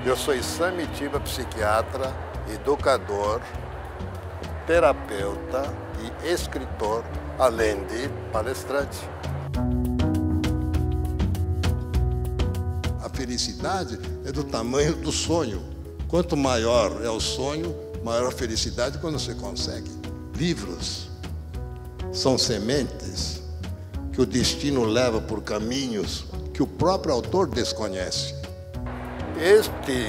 Eu sou Issam Itiba, psiquiatra, educador, terapeuta e escritor, além de palestrante. A felicidade é do tamanho do sonho. Quanto maior é o sonho, maior a felicidade quando você consegue. Livros são sementes que o destino leva por caminhos que o próprio autor desconhece. Este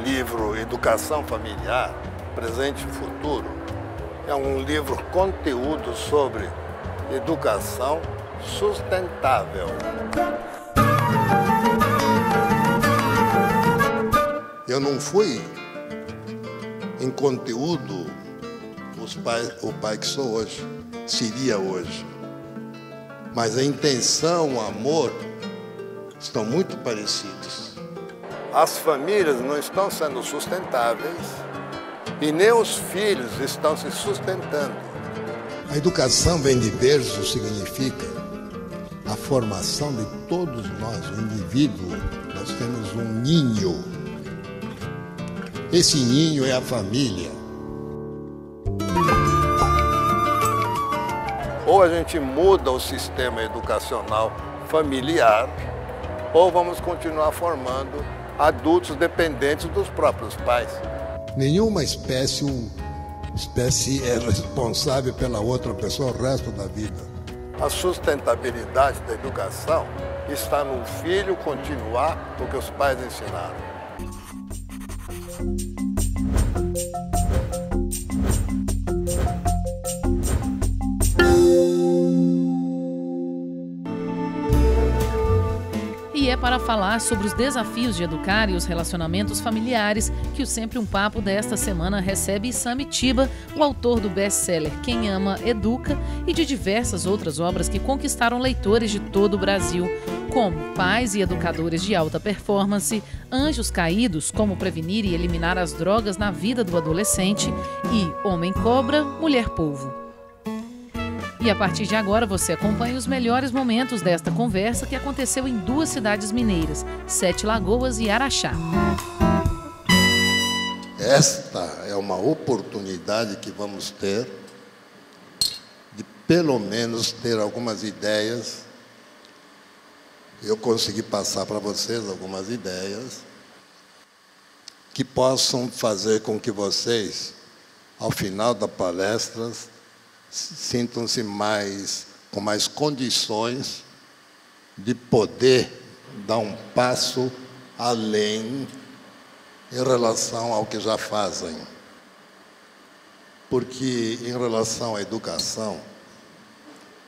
livro, Educação Familiar, Presente e Futuro, é um livro conteúdo sobre educação sustentável. Eu não fui em conteúdo o pai que sou hoje, seria hoje. Mas a intenção, o amor, estão muito parecidos. As famílias não estão sendo sustentáveis e nem os filhos estão se sustentando. A educação vem de berço, significa a formação de todos nós, o indivíduo. Nós temos um ninho. Esse ninho é a família. Ou a gente muda o sistema educacional familiar, ou vamos continuar formando adultos dependentes dos próprios pais. Nenhuma espécie é responsável pela outra pessoa o resto da vida. A sustentabilidade da educação está no filho continuar o que os pais ensinaram. E é para falar sobre os desafios de educar e os relacionamentos familiares que o Sempre um Papo desta semana recebe Issam Itiba, o autor do best-seller Quem Ama, Educa e de diversas outras obras que conquistaram leitores de todo o Brasil, como Pais e Educadores de Alta Performance, Anjos Caídos, Como Prevenir e Eliminar as Drogas na Vida do Adolescente e Homem Cobra, Mulher Polvo. E a partir de agora você acompanha os melhores momentos desta conversa que aconteceu em duas cidades mineiras, Sete Lagoas e Araxá. Esta é uma oportunidade que vamos ter de pelo menos ter algumas ideias. Eu consegui passar para vocês algumas ideias que possam fazer com que vocês, ao final da palestra, sintam-se com mais condições de poder dar um passo além em relação ao que já fazem. Porque, em relação à educação,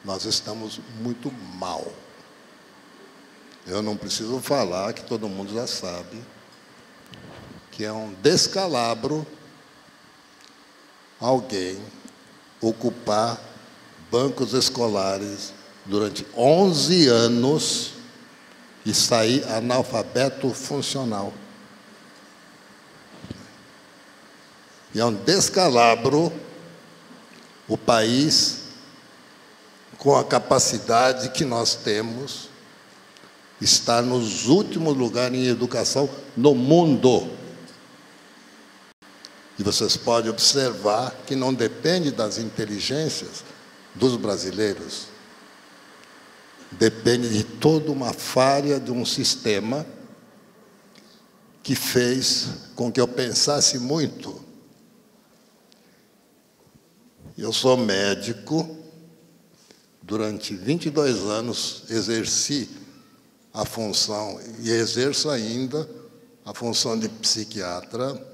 nós estamos muito mal. Eu não preciso falar, que todo mundo já sabe, que é um descalabro alguém ocupar bancos escolares durante 11 anos e sair analfabeto funcional. E é um descalabro o país, com a capacidade que nós temos, está nos últimos lugares em educação no mundo. E vocês podem observar que não depende das inteligências dos brasileiros. Depende de toda uma falha de um sistema que fez com que eu pensasse muito. Eu sou médico, durante 22 anos exerci a função, e exerço ainda, a função de psiquiatra.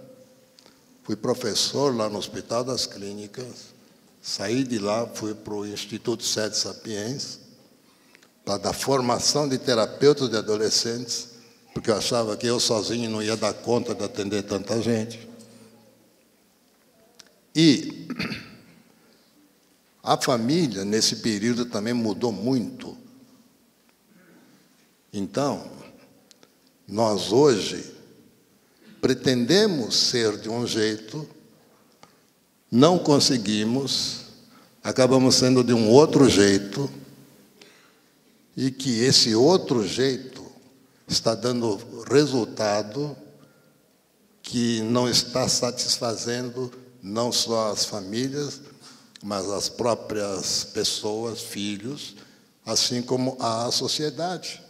Fui professor lá no Hospital das Clínicas, saí de lá, fui para o Instituto Sete Sapiens, para dar formação de terapeutas de adolescentes, porque eu achava que eu sozinho não ia dar conta de atender tanta gente. E a família, nesse período, também mudou muito. Então, nós hoje pretendemos ser de um jeito, não conseguimos, acabamos sendo de um outro jeito, e que esse outro jeito está dando resultado que não está satisfazendo não só as famílias, mas as próprias pessoas, filhos, assim como a sociedade.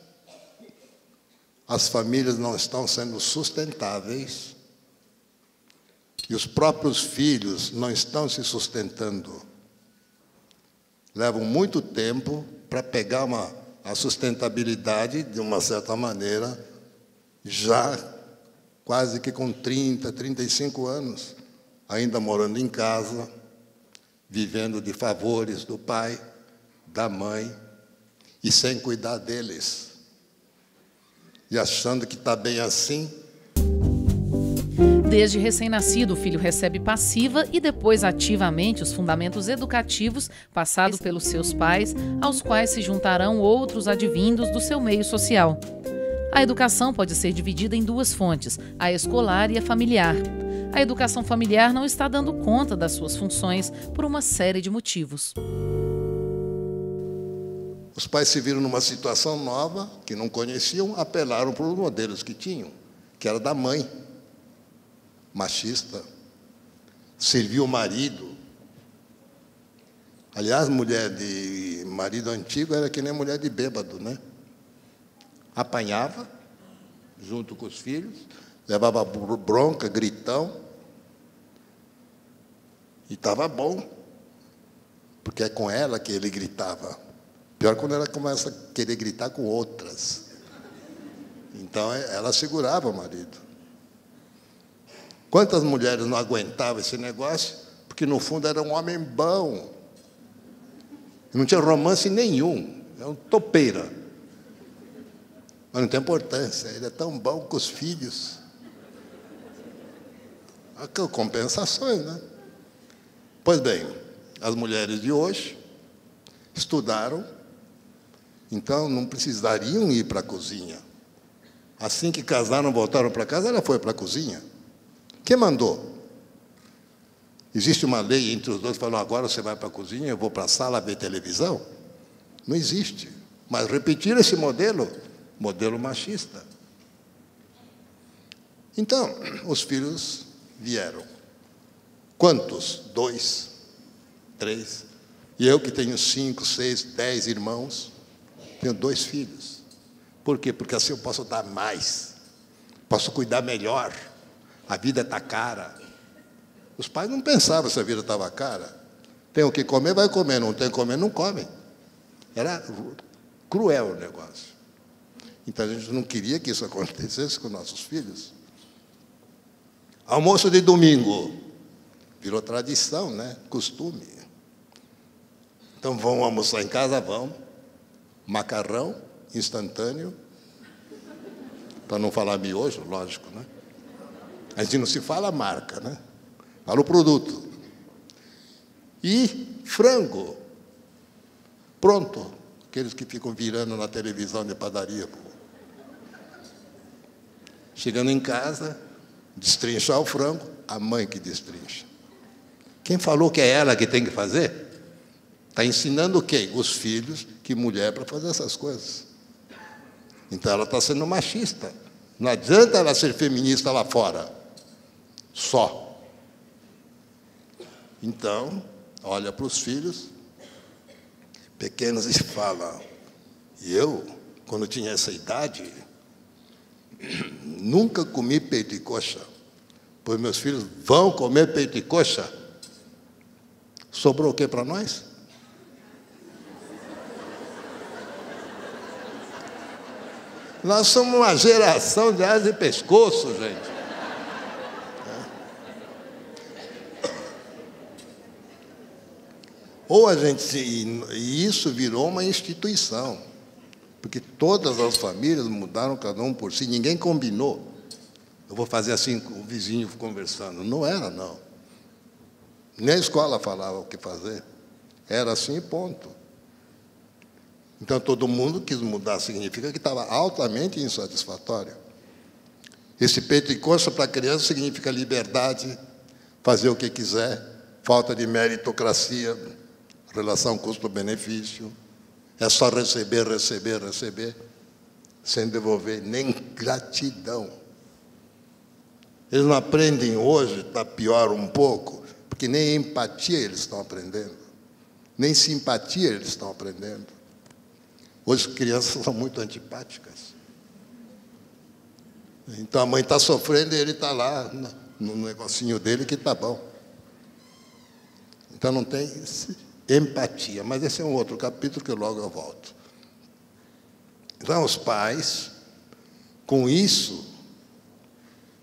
As famílias não estão sendo sustentáveis e os próprios filhos não estão se sustentando. Levam muito tempo para pegar a sustentabilidade, de uma certa maneira, já quase que com 30, 35 anos, ainda morando em casa, vivendo de favores do pai, da mãe, e sem cuidar deles. E achando que está bem assim. Desde recém-nascido, o filho recebe passiva e depois ativamente os fundamentos educativos passados pelos seus pais, aos quais se juntarão outros advindos do seu meio social. A educação pode ser dividida em duas fontes, a escolar e a familiar. A educação familiar não está dando conta das suas funções por uma série de motivos. Os pais se viram numa situação nova, que não conheciam, apelaram para os modelos que tinham, que era da mãe, machista, serviu o marido. Aliás, mulher de marido antigo era que nem mulher de bêbado, né? Apanhava, junto com os filhos, levava bronca, gritão, e estava bom, porque é com ela que ele gritava. Pior quando ela começa a querer gritar com outras. Então, ela segurava o marido. Quantas mulheres não aguentavam esse negócio? Porque, no fundo, era um homem bom. Não tinha romance nenhum. É um topeira. Mas não tem importância. Ele é tão bom com os filhos. Compensações, né? Pois bem, as mulheres de hoje estudaram, então não precisariam ir para a cozinha. Assim que casaram, voltaram para casa, ela foi para a cozinha. Quem mandou? Existe uma lei entre os dois que falam, agora você vai para a cozinha, eu vou para a sala ver televisão? Não existe. Mas repetir esse modelo machista. Então, os filhos vieram. Quantos? 2, 3. E eu que tenho 5, 6, 10 irmãos, tenho 2 filhos. Por quê? Porque assim eu posso dar mais, posso cuidar melhor. A vida está cara. Os pais não pensavam se a vida estava cara. Tem o que comer, vai comer. Não tem o que comer, não come. Era cruel o negócio. Então, a gente não queria que isso acontecesse com nossos filhos. Almoço de domingo. Virou tradição, né? Costume. Então, vão almoçar em casa? Vão. Macarrão instantâneo. Para não falar miojo, lógico, né? A gente não se fala a marca, né? Fala o produto. E frango. Pronto. Aqueles que ficam virando na televisão de padaria. Chegando em casa, destrinchar o frango, a mãe que destrincha. Quem falou que é ela que tem que fazer? Está ensinando quem? Os filhos, que mulher para fazer essas coisas. Então ela está sendo machista. Não adianta ela ser feminista lá fora. Só. Então, olha para os filhos pequenos e fala, e eu, quando tinha essa idade, nunca comi peito e coxa, pois meus filhos vão comer peito e coxa. Sobrou o que para nós? Nós somos uma geração de asa e pescoço, gente. Ou a gente... E isso virou uma instituição. Porque todas as famílias mudaram cada um por si. Ninguém combinou. Eu vou fazer assim com o vizinho conversando. Não era, não. Nem a escola falava o que fazer. Era assim, ponto. Então, todo mundo quis mudar. Significa que estava altamente insatisfatório. Esse peito e coxa para a criança significa liberdade, fazer o que quiser, falta de meritocracia, relação custo-benefício. É só receber, receber, receber, sem devolver nem gratidão. Eles não aprendem hoje, está pior um pouco, porque nem empatia eles estão aprendendo, nem simpatia eles estão aprendendo. Hoje as crianças são muito antipáticas. Então a mãe está sofrendo e ele está lá no negocinho dele que está bom. Então não tem empatia, mas esse é um outro capítulo que logo eu volto. Então os pais, com isso,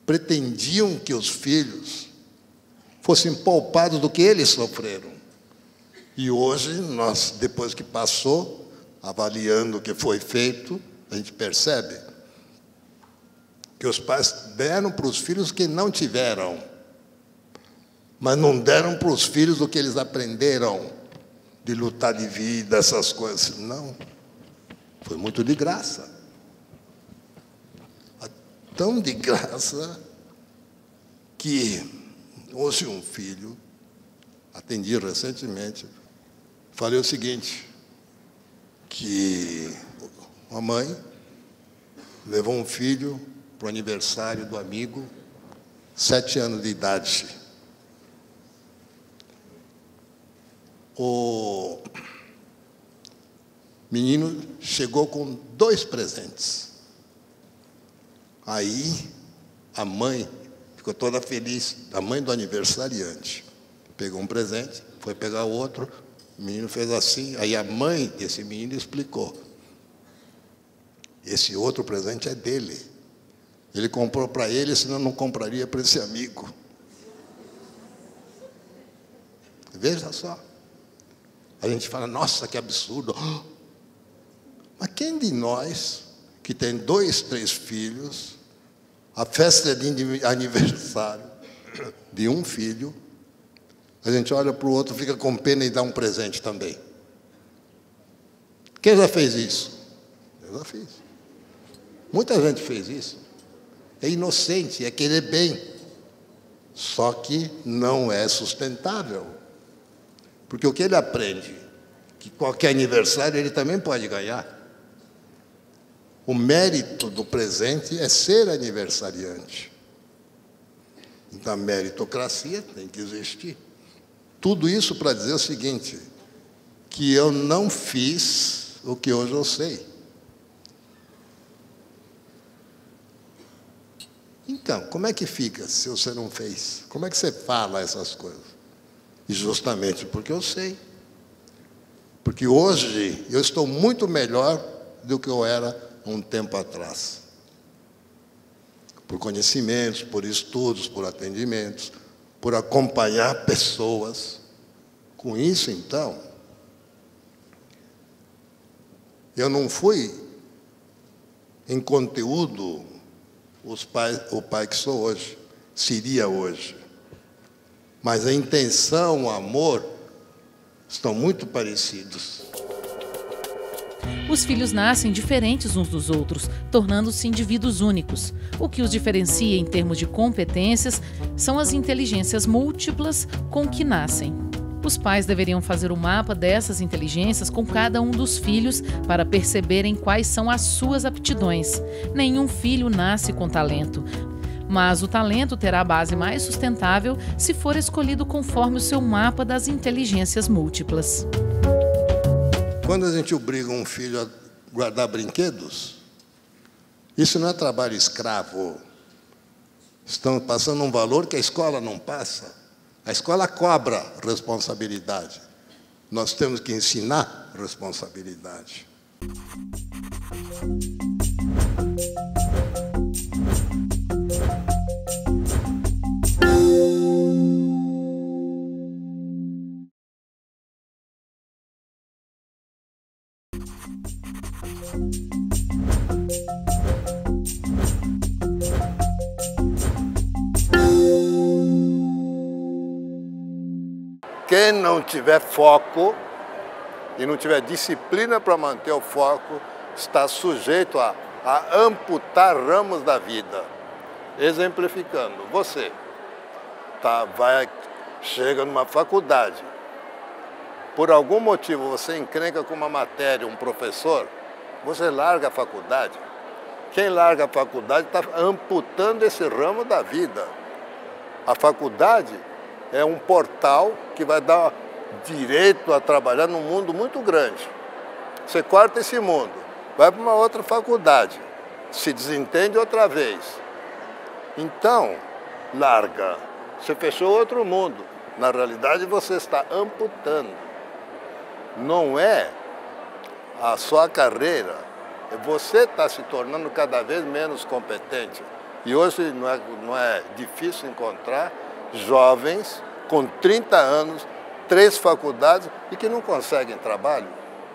pretendiam que os filhos fossem poupados do que eles sofreram. E hoje, nós, depois que passou, avaliando o que foi feito, a gente percebe que os pais deram para os filhos o que não tiveram, mas não deram para os filhos o que eles aprenderam, de lutar de vida, essas coisas. Não, foi muito de graça. Tão de graça que hoje um filho, atendi recentemente, falei o seguinte, que uma mãe levou um filho para o aniversário do amigo, 7 anos de idade. O menino chegou com 2 presentes. Aí, a mãe ficou toda feliz, a mãe do aniversariante. Pegou um presente, foi pegar outro, o menino fez assim, aí a mãe desse menino explicou. Esse outro presente é dele. Ele comprou para ele, senão não compraria para esse amigo. Veja só. A gente fala, nossa, que absurdo. Mas quem de nós, que tem 2, 3 filhos, a festa de aniversário de um filho, a gente olha para o outro, fica com pena e dá um presente também? Quem já fez isso? Eu já fiz. Muita gente fez isso. É inocente, é querer bem. Só que não é sustentável. Porque o que ele aprende, que qualquer aniversário ele também pode ganhar. O mérito do presente é ser aniversariante. Então a meritocracia tem que existir. Tudo isso para dizer o seguinte, que eu não fiz o que hoje eu sei. Então, como é que fica se você não fez? Como é que você fala essas coisas? E justamente porque eu sei. Porque hoje eu estou muito melhor do que eu era um tempo atrás. Por conhecimentos, por estudos, por atendimentos, por acompanhar pessoas. Com isso, então, eu não fui em conteúdo o pai que sou hoje, seria hoje. Mas a intenção, o amor, estão muito parecidos. Os filhos nascem diferentes uns dos outros, tornando-se indivíduos únicos. O que os diferencia em termos de competências são as inteligências múltiplas com que nascem. Os pais deveriam fazer o mapa dessas inteligências com cada um dos filhos para perceberem quais são as suas aptidões. Nenhum filho nasce com talento, mas o talento terá a base mais sustentável se for escolhido conforme o seu mapa das inteligências múltiplas. Quando a gente obriga um filho a guardar brinquedos, isso não é trabalho escravo. Estão passando um valor que a escola não passa. A escola cobra responsabilidade. Nós temos que ensinar responsabilidade. Quem não tiver foco e não tiver disciplina para manter o foco, está sujeito a amputar ramos da vida. Exemplificando, você chega numa faculdade, por algum motivo você encrenca com uma matéria, um professor, você larga a faculdade, Quem larga a faculdade está amputando esse ramo da vida. A faculdade é um portal que vai dar direito a trabalhar num mundo muito grande. Você corta esse mundo, vai para uma outra faculdade, se desentende outra vez. Então, larga. Você fechou outro mundo. Na realidade, você está amputando. Não é a sua carreira. Você está se tornando cada vez menos competente. E hoje não é difícil encontrar jovens com 30 anos, 3 faculdades e que não conseguem trabalho,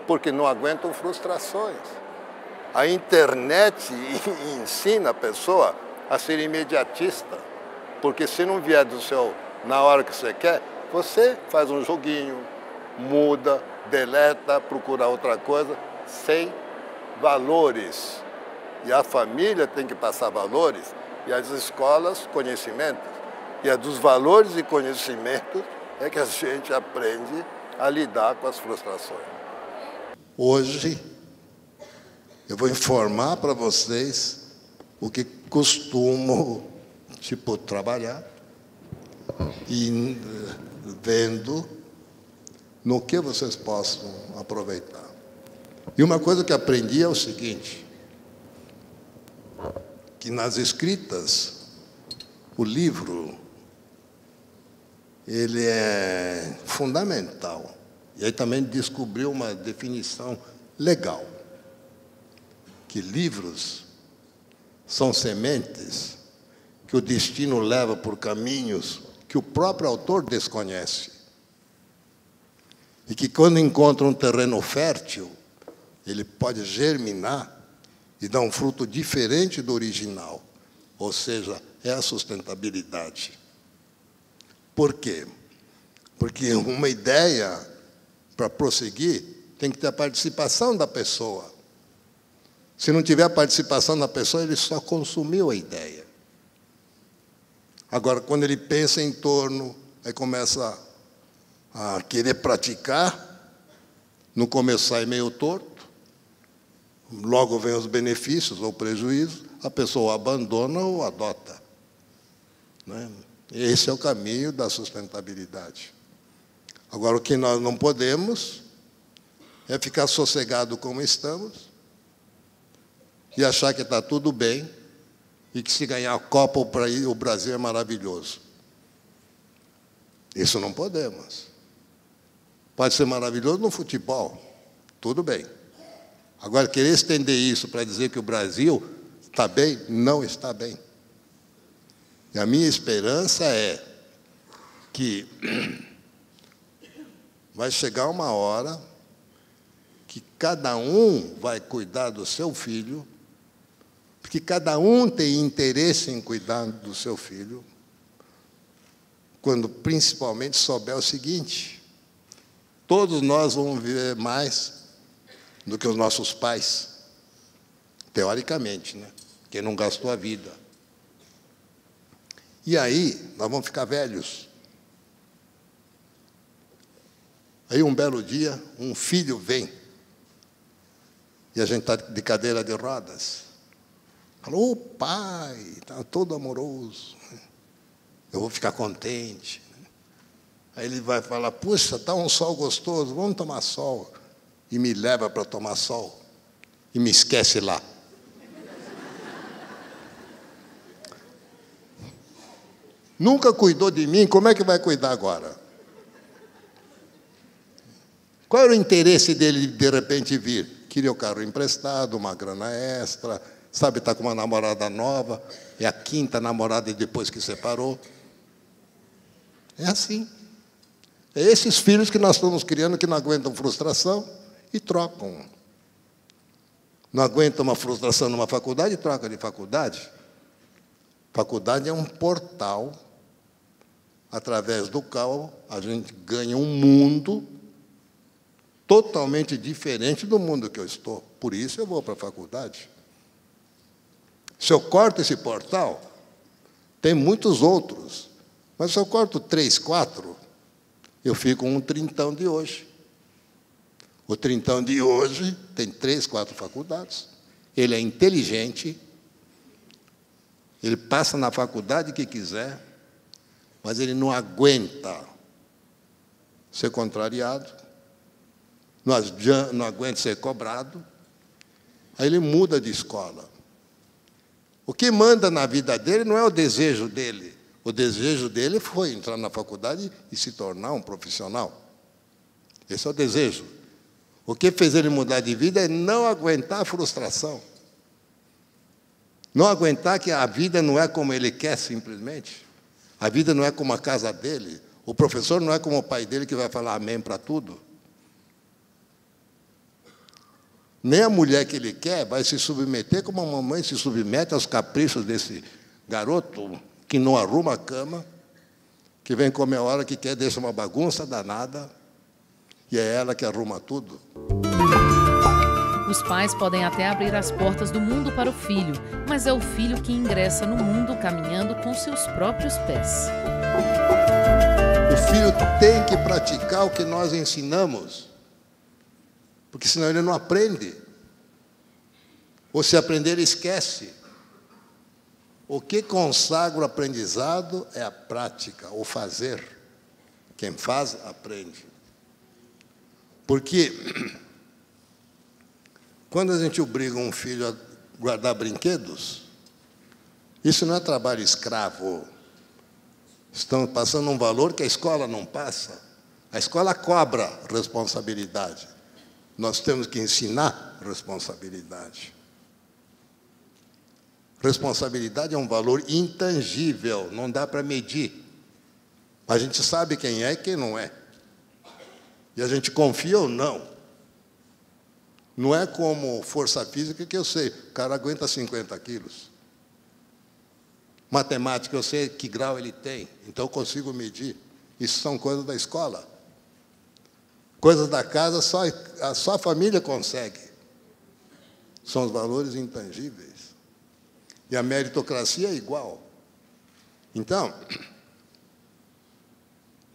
porque não aguentam frustrações. A internet ensina a pessoa a ser imediatista, porque se não vier na hora que você quer, você faz um joguinho, muda, deleta, procura outra coisa, sem valores. E a família tem que passar valores, e as escolas, conhecimentos. E é dos valores e conhecimentos é que a gente aprende a lidar com as frustrações. Hoje, eu vou informar para vocês o que costumo, trabalhar e vendo no que vocês possam aproveitar. E uma coisa que aprendi é o seguinte, que nas escritas, o livro, ele é fundamental. E aí também descobriu uma definição legal, que livros são sementes que o destino leva por caminhos que o próprio autor desconhece. E que quando encontra um terreno fértil, ele pode germinar e dar um fruto diferente do original. Ou seja, é a sustentabilidade. Por quê? Porque uma ideia, para prosseguir, tem que ter a participação da pessoa. Se não tiver a participação da pessoa, ele só consumiu a ideia. Agora, quando ele pensa em torno, aí começa a querer praticar, no começo sai meio torto, logo vem os benefícios ou prejuízos, a pessoa abandona ou adota. Né? Esse é o caminho da sustentabilidade. Agora, o que nós não podemos é ficar sossegado como estamos e achar que está tudo bem e que se ganhar a Copa o Brasil é maravilhoso. Isso não podemos. Pode ser maravilhoso no futebol, tudo bem. Agora, querer estender isso para dizer que o Brasil está bem, não está bem. E a minha esperança é que vai chegar uma hora que cada um vai cuidar do seu filho, porque cada um tem interesse em cuidar do seu filho, quando principalmente souber o seguinte: todos nós vamos viver mais do que os nossos pais, teoricamente, né? Quem não gastou a vida. E aí, nós vamos ficar velhos. Aí, um belo dia, um filho vem, e a gente está de cadeira de rodas. Falou: ô pai, está todo amoroso, eu vou ficar contente. Aí ele vai falar: puxa, está um sol gostoso, vamos tomar sol. E me leva para tomar sol, e me esquece lá. Nunca cuidou de mim, como é que vai cuidar agora? Qual era o interesse dele de repente vir? Queria o carro emprestado, uma grana extra, sabe, está com uma namorada nova, é a 5ª namorada depois que separou. É assim. É esses filhos que nós estamos criando que não aguentam frustração e trocam. Não aguentam uma frustração numa faculdade e troca de faculdade. Faculdade é um portal através do qual a gente ganha um mundo totalmente diferente do mundo que eu estou. Por isso eu vou para a faculdade. Se eu corto esse portal, tem muitos outros. Mas se eu corto 3, 4, eu fico com um trintão de hoje. O trintão de hoje tem 3, 4 faculdades. Ele é inteligente, Ele passa na faculdade que quiser, mas ele não aguenta ser contrariado, não aguenta ser cobrado, aí ele muda de escola. O que manda na vida dele não é o desejo dele. O desejo dele foi entrar na faculdade e se tornar um profissional. Esse é o desejo. O que fez ele mudar de vida é não aguentar a frustração. Não aguentar que a vida não é como ele quer, simplesmente. A vida não é como a casa dele. O professor não é como o pai dele que vai falar amém para tudo. Nem a mulher que ele quer vai se submeter como a mamãe se submete aos caprichos desse garoto que não arruma a cama, que vem comer a hora que quer, deixa uma bagunça danada, e é ela que arruma tudo. Os pais podem até abrir as portas do mundo para o filho, mas é o filho que ingressa no mundo caminhando com seus próprios pés. O filho tem que praticar o que nós ensinamos, porque senão ele não aprende. Ou se aprender, ele esquece. O que consagra o aprendizado é a prática, o fazer. Quem faz, aprende. Porque quando a gente obriga um filho a guardar brinquedos, isso não é trabalho escravo. Estão passando um valor que a escola não passa. A escola cobra responsabilidade. Nós temos que ensinar responsabilidade. Responsabilidade é um valor intangível, não dá para medir. A gente sabe quem é e quem não é. E a gente confia ou não. Não é como força física que eu sei, o cara aguenta 50 quilos. Matemática, eu sei que grau ele tem, então eu consigo medir. Isso são coisas da escola. Coisas da casa, só a família consegue. São os valores intangíveis. E a meritocracia é igual. Então,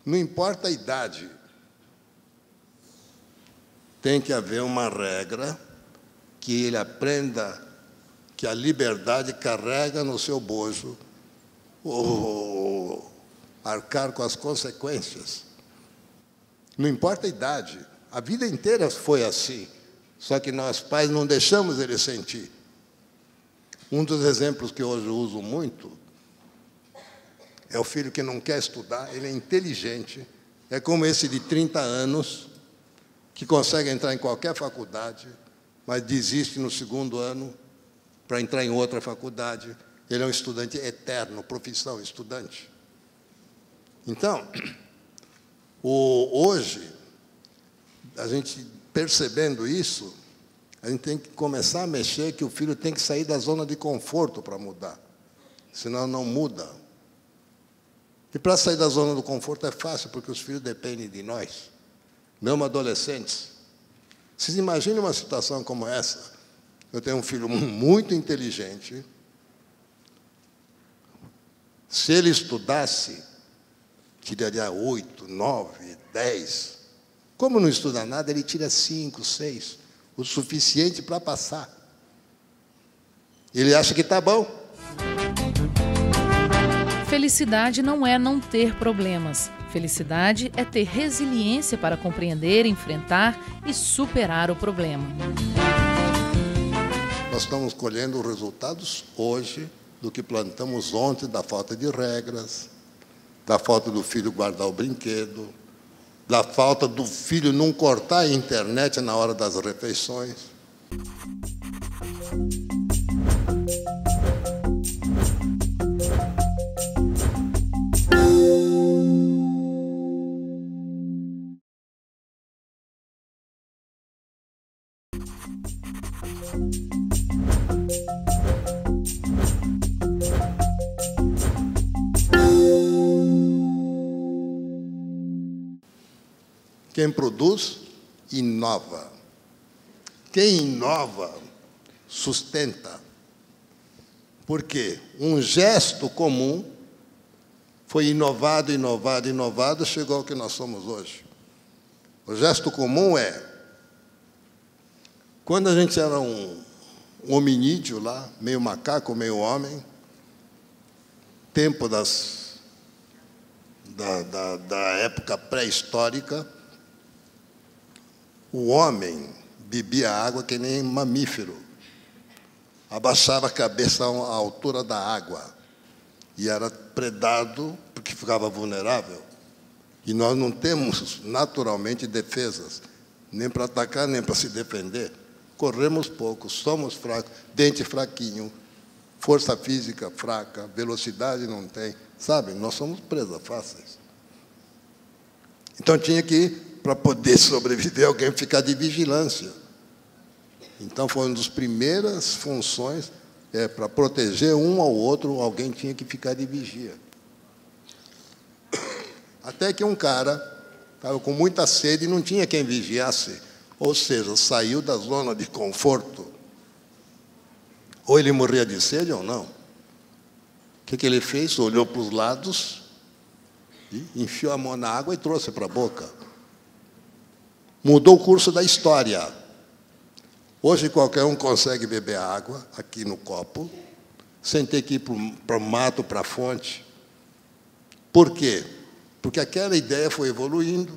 não importa a idade, tem que haver uma regra que ele aprenda que a liberdade carrega no seu bojo o arcar com as consequências. Não importa a idade, a vida inteira foi assim, só que nós pais não deixamos ele sentir. Um dos exemplos que hoje eu uso muito é o filho que não quer estudar, ele é inteligente, é como esse de 30 anos, que consegue entrar em qualquer faculdade, mas desiste no segundo ano para entrar em outra faculdade. Ele é um estudante eterno, profissão, estudante. Então, hoje, a gente percebendo isso, a gente tem que começar a mexer, que o filho tem que sair da zona de conforto para mudar, senão não muda. E para sair da zona do conforto é fácil, porque os filhos dependem de nós, mesmo adolescentes. Vocês imaginem uma situação como essa. Eu tenho um filho muito inteligente. Se ele estudasse, tiraria 8, 9, 10. Como não estuda nada, ele tira 5, 6. O suficiente para passar. Ele acha que está bom. Felicidade não é não ter problemas. Felicidade é ter resiliência para compreender, enfrentar e superar o problema. Nós estamos colhendo os resultados hoje do que plantamos ontem, da falta de regras, da falta do filho guardar o brinquedo, da falta do filho não cortar a internet na hora das refeições. Quem produz, inova. Quem inova, sustenta. Porque um gesto comum foi inovado, inovado, inovado, chegou ao que nós somos hoje. O gesto comum é, quando a gente era um hominídeo lá, meio macaco, meio homem, tempo da época pré-histórica, o homem bebia água que nem mamífero. Abaixava a cabeça à altura da água. E era predado porque ficava vulnerável. E nós não temos, naturalmente, defesas, nem para atacar, nem para se defender. Corremos pouco, somos fracos, dente fraquinho, força física fraca, velocidade não tem. Sabe, nós somos presas fáceis. Então tinha que, para poder sobreviver, alguém ficar de vigilância. Então foi uma das primeiras funções, para proteger um ao outro, alguém tinha que ficar de vigia. Até que um cara estava com muita sede e não tinha quem vigiasse. Ou seja, saiu da zona de conforto. Ou ele morria de sede ou não. O que ele fez? Olhou para os lados, e enfiou a mão na água e trouxe para a boca. Mudou o curso da história. Hoje qualquer um consegue beber água aqui no copo, sem ter que ir para o mato, para a fonte. Por quê? Porque aquela ideia foi evoluindo,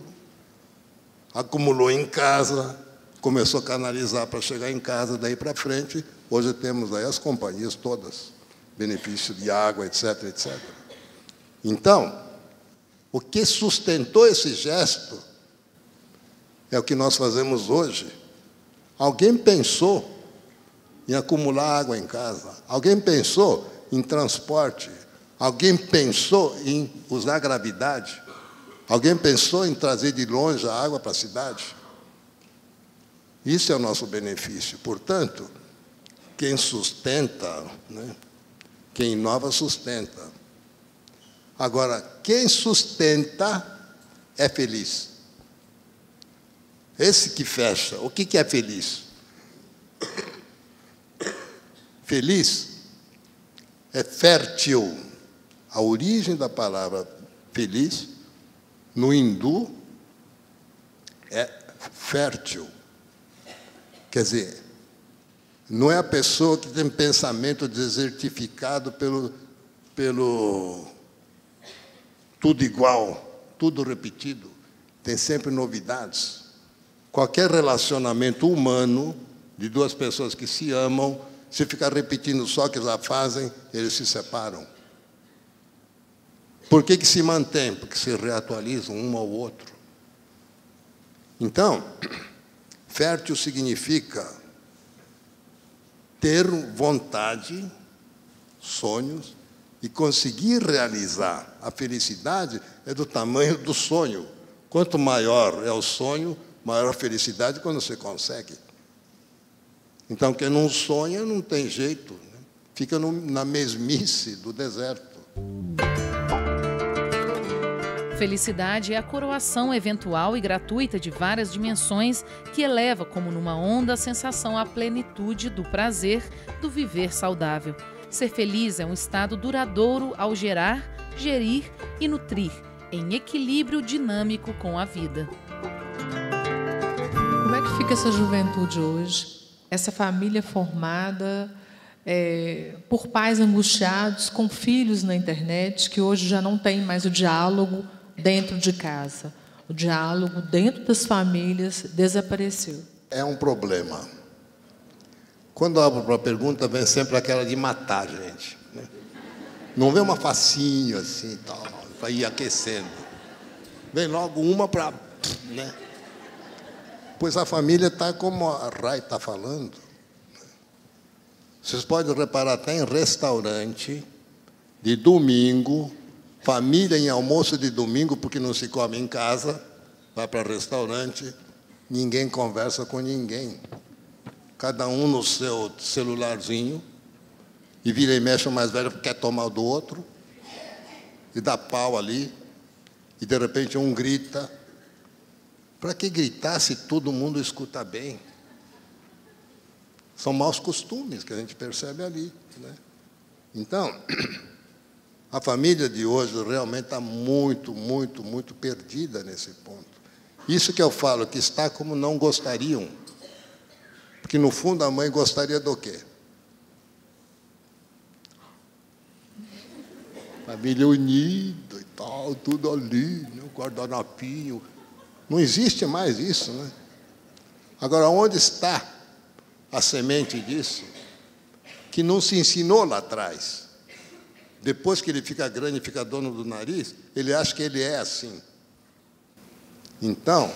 acumulou em casa, começou a canalizar para chegar em casa, daí para frente. Hoje temos aí as companhias todas, benefício de água, etc., etc. Então, o que sustentou esse gesto é o que nós fazemos hoje. Alguém pensou em acumular água em casa? Alguém pensou em transporte? Alguém pensou em usar gravidade? Alguém pensou em trazer de longe a água para a cidade? Isso é o nosso benefício. Portanto, quem sustenta, né? Quem inova, sustenta. Agora, quem sustenta é feliz. Esse que fecha. O que é feliz? Feliz é fértil. A origem da palavra feliz, no hindu, é fértil. Quer dizer, não é a pessoa que tem pensamento desertificado pelo tudo igual, tudo repetido. Tem sempre novidades. Qualquer relacionamento humano de duas pessoas que se amam, se ficar repetindo só o que já fazem, eles se separam. Por que se mantém? Porque se reatualizam um ao outro. Então, fértil significa ter vontade, sonhos, e conseguir realizar. A felicidade é do tamanho do sonho. Quanto maior é o sonho, maior a felicidade quando você consegue. Então, quem não sonha não tem jeito, né? Fica na mesmice do deserto. Felicidade é a coroação eventual e gratuita de várias dimensões que eleva, como numa onda, a sensação à plenitude do prazer do viver saudável. Ser feliz é um estado duradouro ao gerar, gerir e nutrir, em equilíbrio dinâmico com a vida. Como é que fica essa juventude hoje? Essa família formada por pais angustiados, com filhos na internet, que hoje já não tem mais o diálogo dentro de casa. O diálogo dentro das famílias desapareceu. É um problema. Quando eu abro para a pergunta, vem sempre aquela de matar a gente, né? Não vem uma facinho assim, tal, para ir aquecendo. Vem logo uma para... né? Pois a família está como a Rai está falando. Vocês podem reparar até em restaurante, de domingo, família em almoço de domingo, porque não se come em casa, vai para restaurante, ninguém conversa com ninguém. Cada um no seu celularzinho, e vira e mexe o mais velho porque quer tomar o do outro, e dá pau ali, e de repente um grita. Para que gritar se todo mundo escuta bem? São maus costumes que a gente percebe ali, né? Então, a família de hoje realmente está muito, muito, muito perdida nesse ponto. Isso que eu falo, que está como não gostariam. Porque, no fundo, a mãe gostaria do quê? família unida e tal, tudo ali, né? O guardanapinho. Não existe mais isso, né? Agora, onde está a semente disso? Que não se ensinou lá atrás. Depois que ele fica grande e fica dono do nariz, ele acha que ele é assim. Então,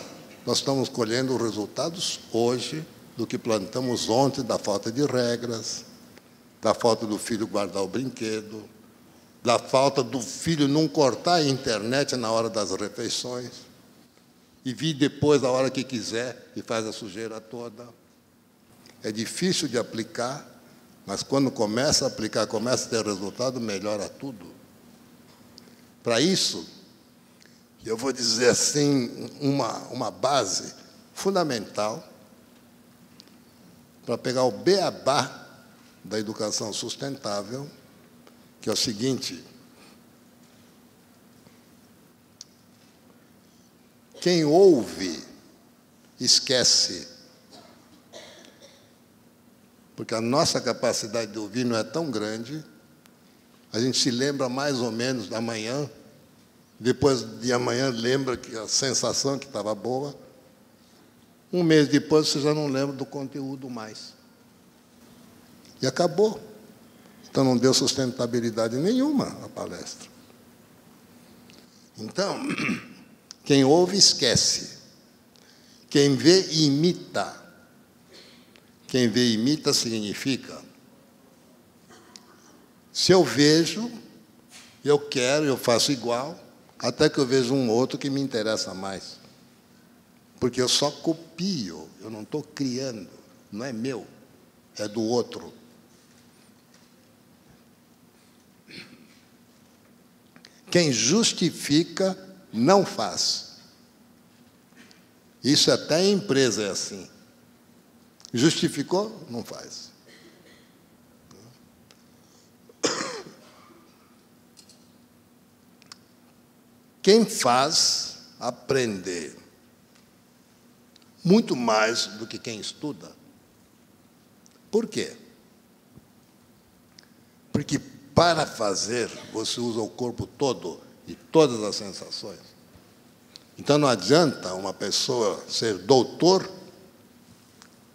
nós estamos colhendo os resultados hoje do que plantamos ontem, da falta de regras, da falta do filho guardar o brinquedo, da falta do filho não cortar a internet na hora das refeições e vir depois, a hora que quiser, e faz a sujeira toda. É difícil de aplicar, mas quando começa a aplicar, começa a ter resultado, melhora tudo. Para isso, eu vou dizer assim, uma base fundamental para pegar o beabá da educação sustentável, que é o seguinte: quem ouve, esquece. Porque a nossa capacidade de ouvir não é tão grande, a gente se lembra mais ou menos da manhã, depois de amanhã lembra que a sensação que estava boa, um mês depois você já não lembra do conteúdo mais. E acabou. Então não deu sustentabilidade nenhuma a palestra. Então, quem ouve, esquece. Quem vê, imita. Quem vê e imita significa: se eu vejo, eu quero, eu faço igual, até que eu vejo um outro que me interessa mais. Porque eu só copio, eu não estou criando, não é meu, é do outro. Quem justifica, não faz. Isso até em empresa é assim. Justificou, não faz. Quem faz, aprende. Muito mais do que quem estuda. Por quê? Porque para fazer, você usa o corpo todo e todas as sensações. Então não adianta uma pessoa ser doutor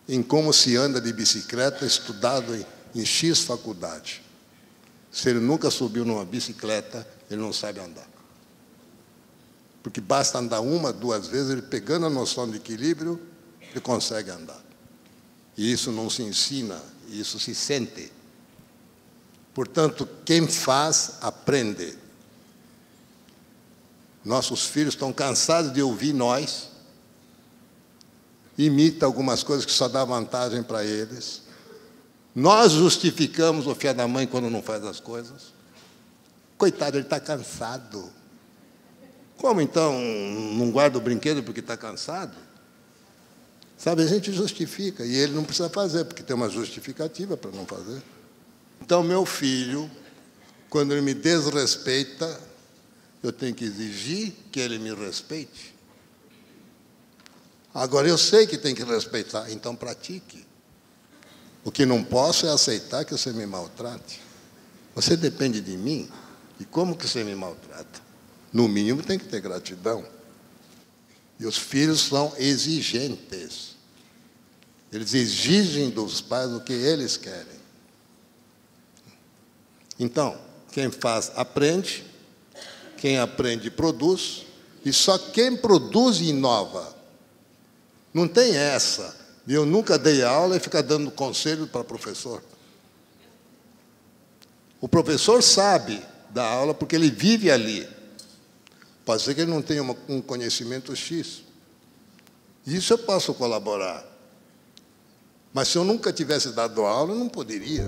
em como se anda de bicicleta, estudado em X faculdade. Se ele nunca subiu numa bicicleta, ele não sabe andar. Porque basta andar uma, duas vezes, ele pegando a noção de equilíbrio, ele consegue andar. E isso não se ensina, isso se sente. Portanto, quem faz, aprende. Nossos filhos estão cansados de ouvir nós, imita algumas coisas que só dá vantagem para eles. Nós justificamos o filho da mãe quando não faz as coisas. Coitado, ele está cansado. Como então não guarda o brinquedo porque está cansado? Sabe, a gente justifica, e ele não precisa fazer, porque tem uma justificativa para não fazer. Então, meu filho, quando ele me desrespeita, eu tenho que exigir que ele me respeite. Agora, eu sei que tem que respeitar, então pratique. O que não posso é aceitar que você me maltrate. Você depende de mim, e como que você me maltrata? No mínimo, tem que ter gratidão. E os filhos são exigentes. Eles exigem dos pais o que eles querem. Então, quem faz, aprende. Quem aprende, produz. E só quem produz, inova. Não tem essa. Eu nunca dei aula e ficar dando conselho para o professor. O professor sabe da aula porque ele vive ali. Pode ser que ele não tenha um conhecimento X. Isso eu posso colaborar. Mas se eu nunca tivesse dado aula, eu não poderia.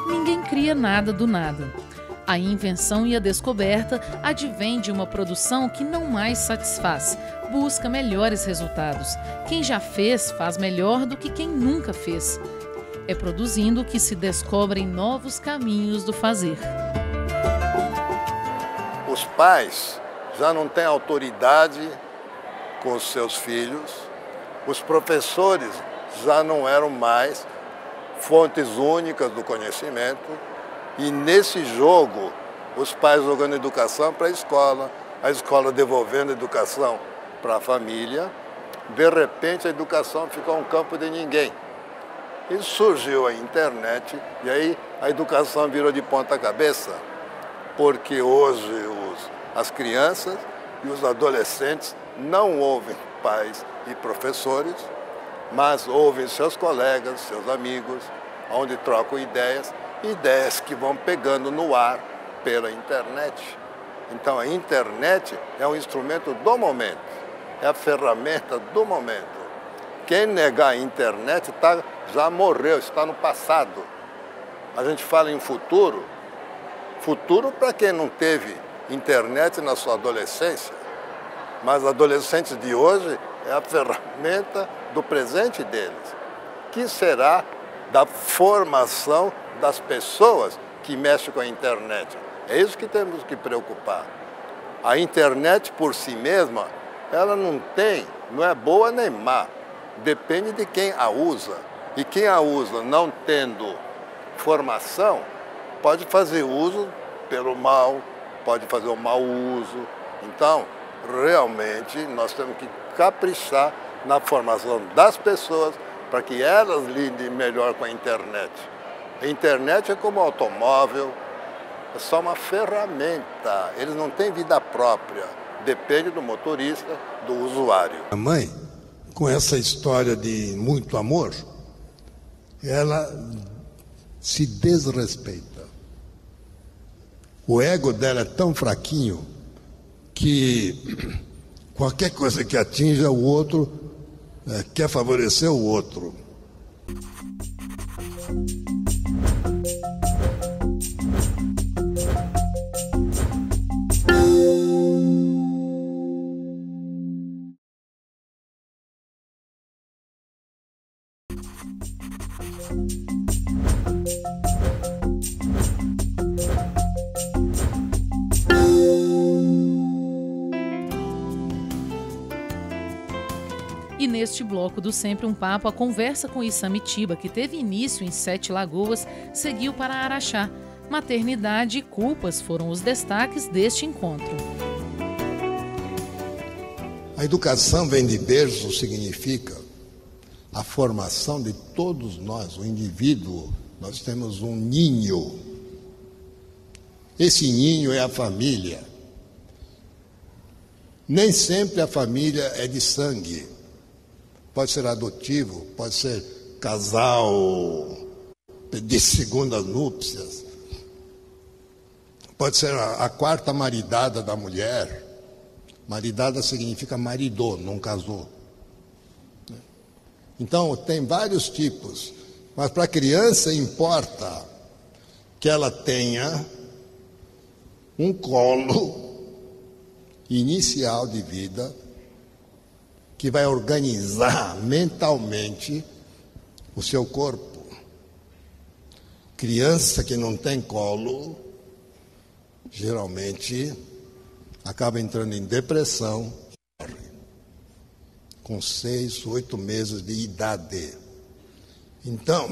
Ninguém cria nada do nada. A invenção e a descoberta advêm de uma produção que não mais satisfaz, busca melhores resultados. Quem já fez, faz melhor do que quem nunca fez. É produzindo que se descobrem novos caminhos do fazer. Os pais já não têm autoridade com os seus filhos, os professores já não eram mais fontes únicas do conhecimento, E nesse jogo, os pais jogando educação para a escola devolvendo educação para a família, de repente a educação ficou um campo de ninguém. E surgiu a internet, e aí a educação virou de ponta cabeça, porque hoje as crianças e os adolescentes não ouvem pais e professores, mas ouvem seus colegas, seus amigos, onde trocam ideias que vão pegando no ar pela internet. Então a internet é um instrumento do momento, é a ferramenta do momento. Quem negar a internet já morreu, está no passado. A gente fala em futuro. Futuro para quem não teve internet na sua adolescência. Mas adolescentes de hoje é a ferramenta do presente deles. Que será da formação das pessoas que mexem com a internet. É isso que temos que preocupar. A internet por si mesma, ela não é boa nem má. Depende de quem a usa. E quem a usa não tendo formação, pode fazer uso pelo mal, pode fazer o mau uso. Então, realmente, nós temos que caprichar na formação das pessoas para que elas lidem melhor com a internet. A internet é como automóvel, é só uma ferramenta. Eles não têm vida própria. Depende do motorista, do usuário. A mãe, com essa história de muito amor, ela se desrespeita. O ego dela é tão fraquinho que qualquer coisa que atinja o outro quer favorecer o outro. E neste bloco do Sempre um Papo, a conversa com Isamitiba, que teve início em Sete Lagoas, seguiu para Araxá. Maternidade e culpas foram os destaques deste encontro. A educação vem de berço, significa a formação de todos nós, o indivíduo. Nós temos um ninho. Esse ninho é a família. Nem sempre a família é de sangue. Pode ser adotivo, pode ser casal de segundas núpcias, pode ser a quarta maridada da mulher. Maridada significa maridou, não casou. Então, tem vários tipos, mas para a criança importa que ela tenha um colo inicial de vida que vai organizar mentalmente o seu corpo. Criança que não tem colo, geralmente acaba entrando em depressão, com 6, 8 meses de idade. Então,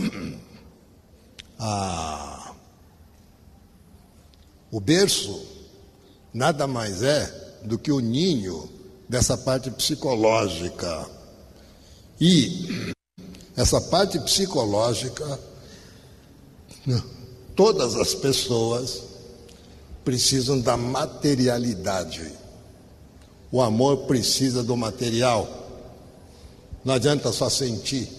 o berço nada mais é do que o ninho dessa parte psicológica. E essa parte psicológica, todas as pessoas precisam da materialidade. O amor precisa do material. Não adianta só sentir.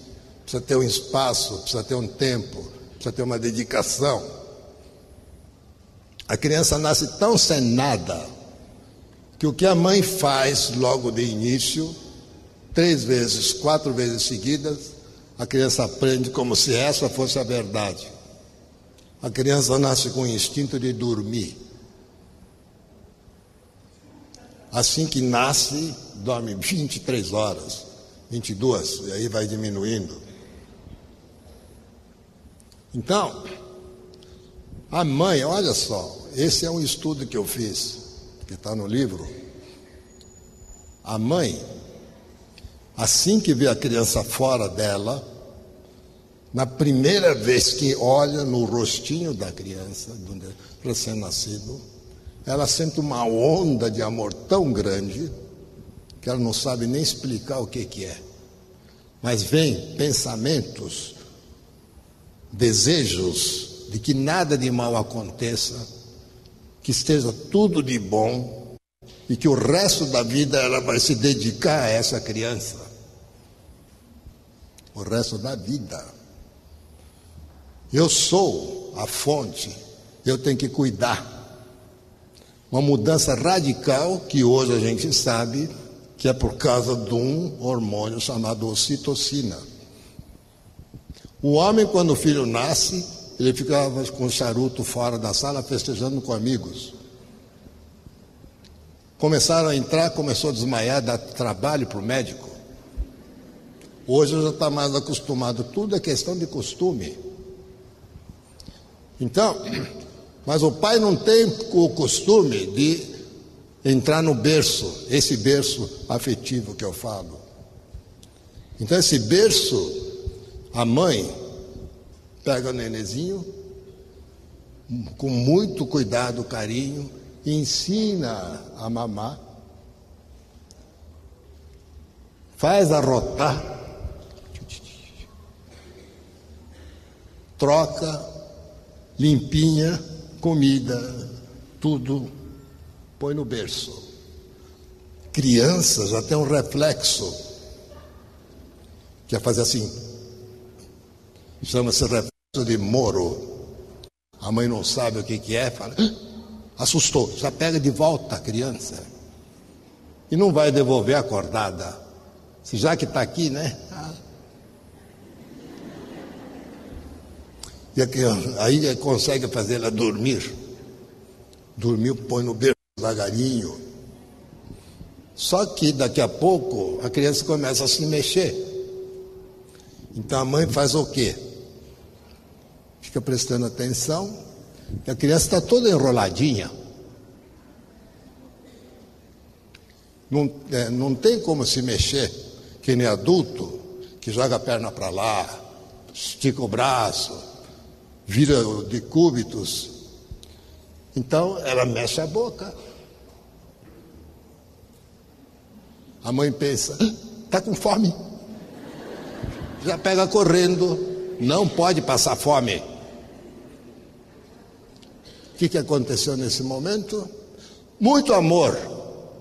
Precisa ter um espaço, precisa ter um tempo, precisa ter uma dedicação. A criança nasce tão sem nada que o que a mãe faz logo de início, 3 vezes, 4 vezes seguidas, a criança aprende como se essa fosse a verdade. A criança nasce com o instinto de dormir. Assim que nasce, dorme 23 horas, 22, e aí vai diminuindo. Então, a mãe, olha só, esse é um estudo que eu fiz, que está no livro. A mãe, assim que vê a criança fora dela, na primeira vez que olha no rostinho da criança, do recém-nascido, ela sente uma onda de amor tão grande que ela não sabe nem explicar o que é. Mas vem pensamentos, desejos de que nada de mal aconteça, que esteja tudo de bom e que o resto da vida ela vai se dedicar a essa criança. O resto da vida. Eu sou a fonte, eu tenho que cuidar. Uma mudança radical que hoje a gente sabe que é por causa de um hormônio chamado ocitocina. O homem, quando o filho nasce, ele ficava com o charuto fora da sala festejando com amigos. Começaram a entrar, começou a desmaiar, dar trabalho para o médico. Hoje já está mais acostumado, tudo é questão de costume. Então, mas o pai não tem o costume de entrar no berço, esse berço afetivo que eu falo. Então esse berço, a mãe pega o nenenzinho, com muito cuidado, carinho, e ensina a mamar, faz arrotar, troca, limpinha, comida, tudo põe no berço. Criança já tem um reflexo, que é fazer assim, chama-se reflexo de Moro. A mãe não sabe o que é, fala, assustou, já pega de volta a criança e não vai devolver acordada. Se já que está aqui, né? E aí consegue fazer ela dormir. Dormiu, põe no berço devagarinho. Só que daqui a pouco a criança começa a se mexer. Então a mãe faz o quê? Fica prestando atenção. E a criança está toda enroladinha. Não tem como se mexer, que nem adulto, que joga a perna para lá, estica o braço, vira de cúbitos. Então ela mexe a boca. A mãe pensa, está com fome. Já pega correndo, não pode passar fome. O que aconteceu nesse momento? Muito amor,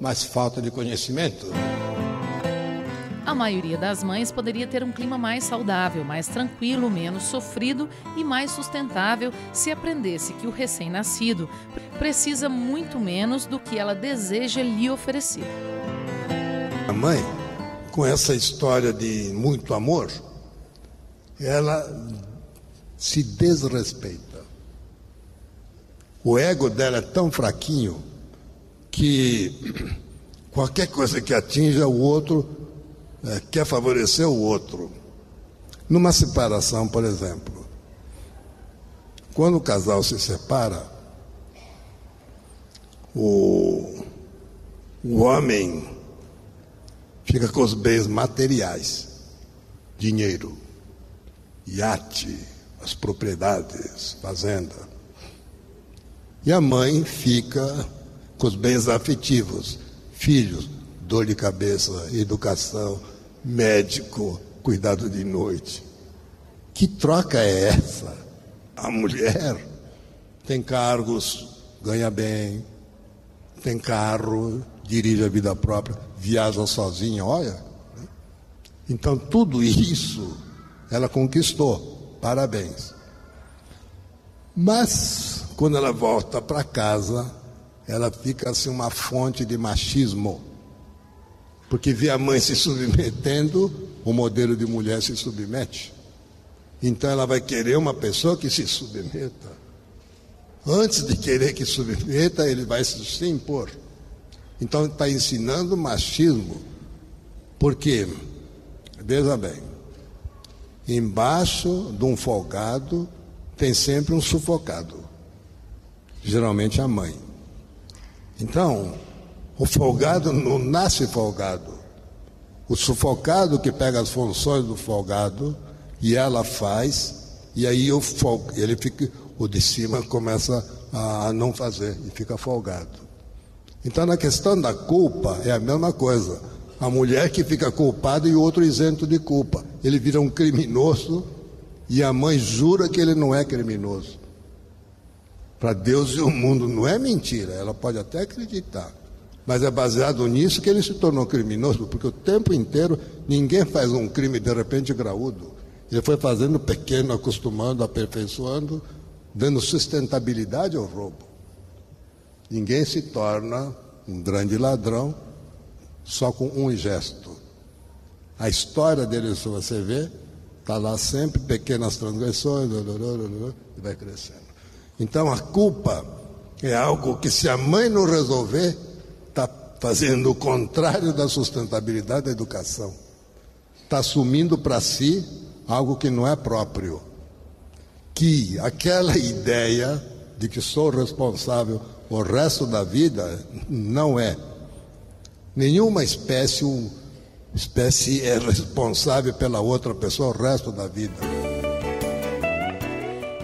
mas falta de conhecimento. A maioria das mães poderia ter um clima mais saudável, mais tranquilo, menos sofrido e mais sustentável se aprendesse que o recém-nascido precisa muito menos do que ela deseja lhe oferecer. A mãe, com essa história de muito amor, ela se desrespeita. O ego dela é tão fraquinho que qualquer coisa que atinja o outro quer favorecer o outro. Numa separação, por exemplo, quando o casal se separa, o homem fica com os bens materiais, dinheiro, iate, as propriedades, fazenda. E a mãe fica com os bens afetivos, filhos, dor de cabeça, educação, médico, cuidado de noite. Que troca é essa? A mulher tem cargos, ganha bem, tem carro, dirige a vida própria, viaja sozinha, olha. Então tudo isso ela conquistou, parabéns. Mas quando ela volta para casa, ela fica assim uma fonte de machismo. Porque vê a mãe se submetendo, o modelo de mulher se submete. Então ela vai querer uma pessoa que se submeta. Antes de querer que submeta, ele vai se impor. Então está ensinando machismo. Porque, veja bem, embaixo de um folgado tem sempre um sufocado. Geralmente a mãe. Então, o folgado não nasce folgado. O sufocado que pega as funções do folgado, e ela faz, e aí ele fica, o de cima começa a não fazer e fica folgado. Então, na questão da culpa, é a mesma coisa. A mulher que fica culpada e o outro isento de culpa. Ele vira um criminoso e a mãe jura que ele não é criminoso. Para Deus e o mundo não é mentira, ela pode até acreditar. Mas é baseado nisso que ele se tornou criminoso, porque o tempo inteiro ninguém faz um crime de repente graúdo. Ele foi fazendo pequeno, acostumando, aperfeiçoando, dando sustentabilidade ao roubo. Ninguém se torna um grande ladrão só com um gesto. A história dele, se você ver, está lá sempre, pequenas transgressões, e vai crescendo. Então a culpa é algo que, se a mãe não resolver, está fazendo o contrário da sustentabilidade da educação. Está assumindo para si algo que não é próprio. Que aquela ideia de que sou responsável o resto da vida não é. Nenhuma espécie é responsável pela outra pessoa o resto da vida.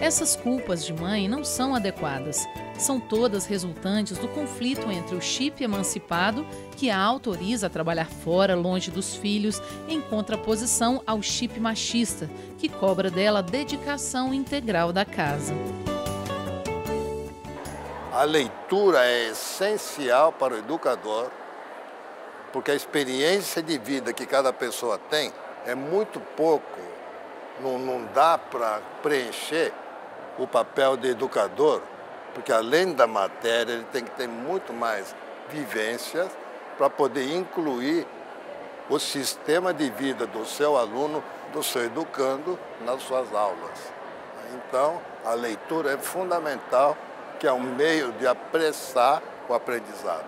Essas culpas de mãe não são adequadas. São todas resultantes do conflito entre o chip emancipado, que a autoriza a trabalhar fora, longe dos filhos, em contraposição ao chip machista, que cobra dela a dedicação integral da casa. A leitura é essencial para o educador, porque a experiência de vida que cada pessoa tem é muito pouco. Não dá para preencher o papel de educador, porque além da matéria, ele tem que ter muito mais vivências para poder incluir o sistema de vida do seu aluno, do seu educando, nas suas aulas. Então, a leitura é fundamental, que é um meio de apressar o aprendizado.